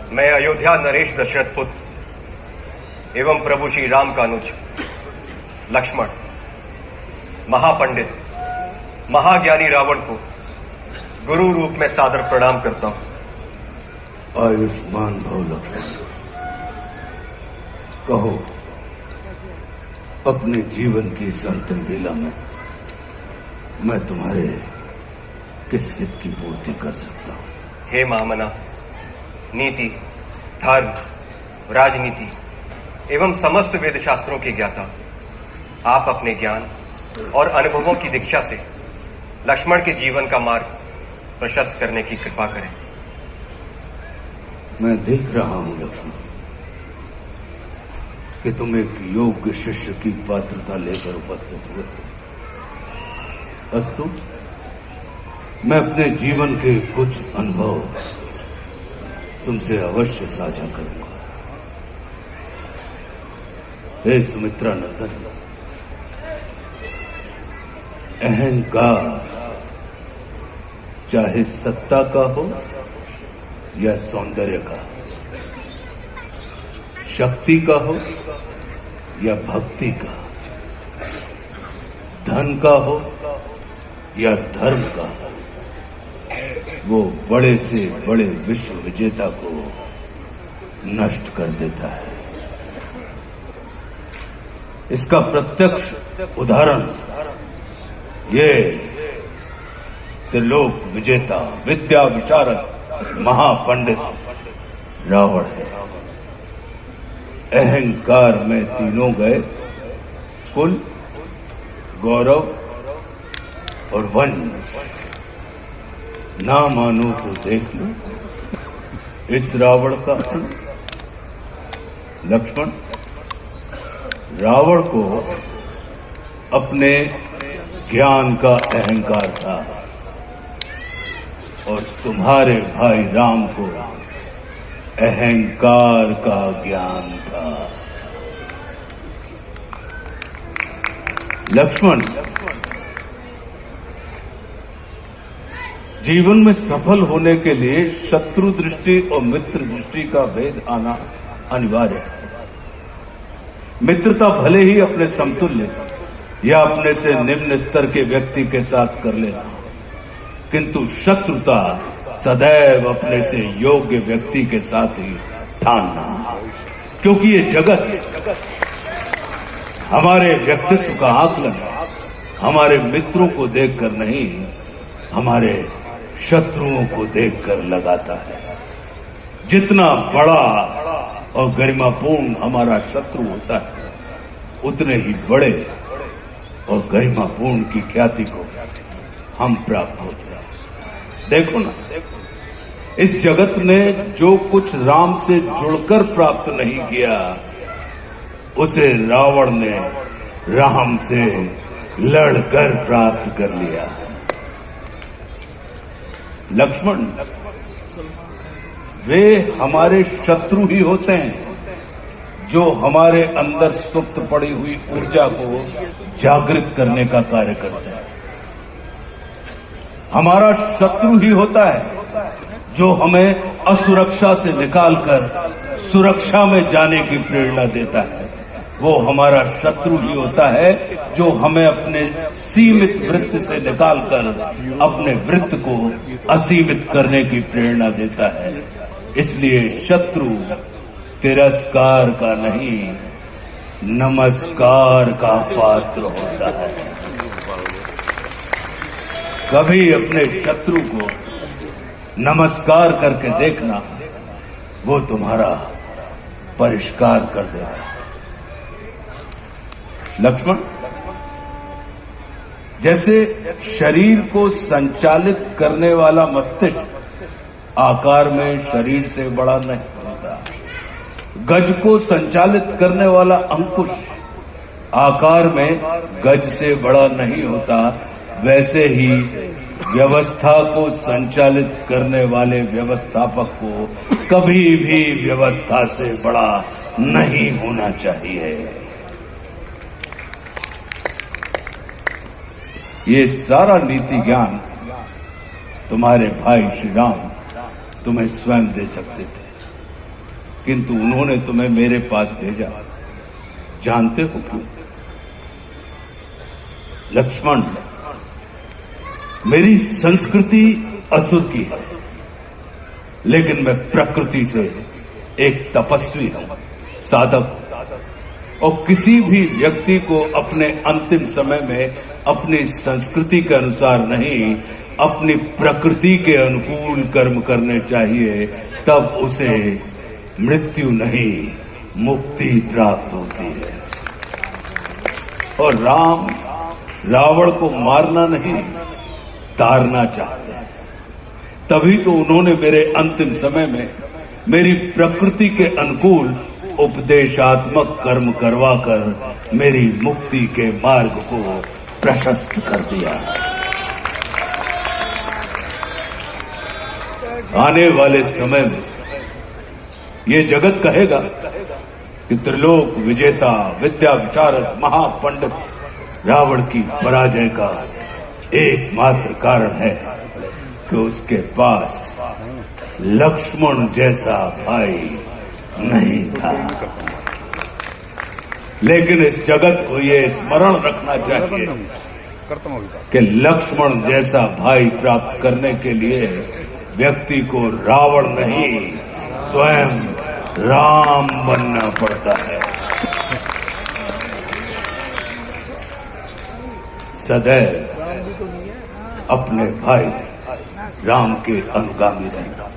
मैं अयोध्या नरेश दशरथ पुत्र एवं प्रभु श्री राम का अनुज लक्ष्मण महापंडित महाज्ञानी रावण को गुरु रूप में सादर प्रणाम करता हूं। आयुष्मान भव लक्ष्मण। कहो, अपने जीवन की इस अंतिम बेला में मैं तुम्हारे किस हित की पूर्ति कर सकता हूं? हे महामना, नीति, धर्म, राजनीति एवं समस्त वेद शास्त्रों के ज्ञाता, आप अपने ज्ञान और अनुभवों की दीक्षा से लक्ष्मण के जीवन का मार्ग प्रशस्त करने की कृपा करें। मैं देख रहा हूं लक्ष्मण कि तुम एक योग्य शिष्य की पात्रता लेकर उपस्थित हुए। अस्तु, मैं अपने जीवन के कुछ अनुभव तुमसे अवश्य साझा करूंगा। हे सुमित्रा नंदन, अहंकार चाहे सत्ता का हो या सौंदर्य का, शक्ति का हो या भक्ति का, धन का हो या धर्म का, वो बड़े से बड़े विश्व विजेता को नष्ट कर देता है। इसका प्रत्यक्ष उदाहरण ये त्रिलोक विजेता, विद्या विशारद, महापंडित रावण है। अहंकार में तीनों गए, कुल, गौरव और वंश। ना मानो तो देख लो इस रावण का अंत। लक्ष्मण, रावण को अपने ज्ञान का अहंकार था और तुम्हारे भाई राम को अहंकार का ज्ञान था। लक्ष्मण, जीवन में सफल होने के लिए शत्रु दृष्टि और मित्र दृष्टि का भेद आना अनिवार्य है। मित्रता भले ही अपने समतुल्य या अपने से निम्न स्तर के व्यक्ति के साथ कर लेना, किंतु शत्रुता सदैव अपने से योग्य व्यक्ति के साथ ही ठानना, क्योंकि ये जगत हमारे व्यक्तित्व का आकलन हमारे मित्रों को देखकर नहीं, हमारे शत्रुओं को देखकर लगाता है। जितना बड़ा और गरिमापूर्ण हमारा शत्रु होता है, उतने ही बड़े और गरिमापूर्ण की ख्याति को हम प्राप्त होते हैं। देखो ना, इस जगत ने जो कुछ राम से जुड़कर प्राप्त नहीं किया, उसे रावण ने राम से लड़कर प्राप्त कर लिया। लक्ष्मण, वे हमारे शत्रु ही होते हैं जो हमारे अंदर सुप्त पड़ी हुई ऊर्जा को जागृत करने का कार्य करते हैं। हमारा शत्रु ही होता है जो हमें असुरक्षा से निकालकर सुरक्षा में जाने की प्रेरणा देता है। वो हमारा शत्रु ही होता है जो हमें अपने सीमित वृत्त से निकालकर अपने वृत्त को असीमित करने की प्रेरणा देता है। इसलिए शत्रु तिरस्कार का नहीं, नमस्कार का पात्र होता है। कभी अपने शत्रु को नमस्कार करके देखना, वो तुम्हारा परिष्कार कर देगा। लक्ष्मण, जैसे शरीर को संचालित करने वाला मस्तिष्क आकार में शरीर से बड़ा नहीं होता, गज को संचालित करने वाला अंकुश आकार में गज से बड़ा नहीं होता, वैसे ही व्यवस्था को संचालित करने वाले व्यवस्थापक को कभी भी व्यवस्था से बड़ा नहीं होना चाहिए। ये सारा नीति ज्ञान तुम्हारे भाई श्री राम तुम्हें स्वयं दे सकते थे, किंतु उन्होंने तुम्हें मेरे पास भेजा। जानते हो क्यों? लक्ष्मण, मेरी संस्कृति असुर की है, लेकिन मैं प्रकृति से एक तपस्वी हूं, साधक। और किसी भी व्यक्ति को अपने अंतिम समय में अपनी संस्कृति के अनुसार नहीं, अपनी प्रकृति के अनुकूल कर्म करने चाहिए, तब उसे मृत्यु नहीं, मुक्ति प्राप्त होती है। और राम रावण को मारना नहीं, तारना चाहते हैं। तभी तो उन्होंने मेरे अंतिम समय में मेरी प्रकृति के अनुकूल उपदेशात्मक कर्म करवाकर मेरी मुक्ति के मार्ग को प्रशस्त कर दिया। आने वाले समय में ये जगत कहेगा कि त्रिलोक विजेता, विद्या विशारद, महापंडित रावण की पराजय का एकमात्र कारण है कि उसके पास लक्ष्मण जैसा भाई नहीं था। लेकिन इस जगत को ये स्मरण रखना चाहिए कि लक्ष्मण जैसा भाई प्राप्त करने के लिए व्यक्ति को रावण नहीं, स्वयं राम बनना पड़ता है। सदैव अपने भाई राम के अनुगामी रहना।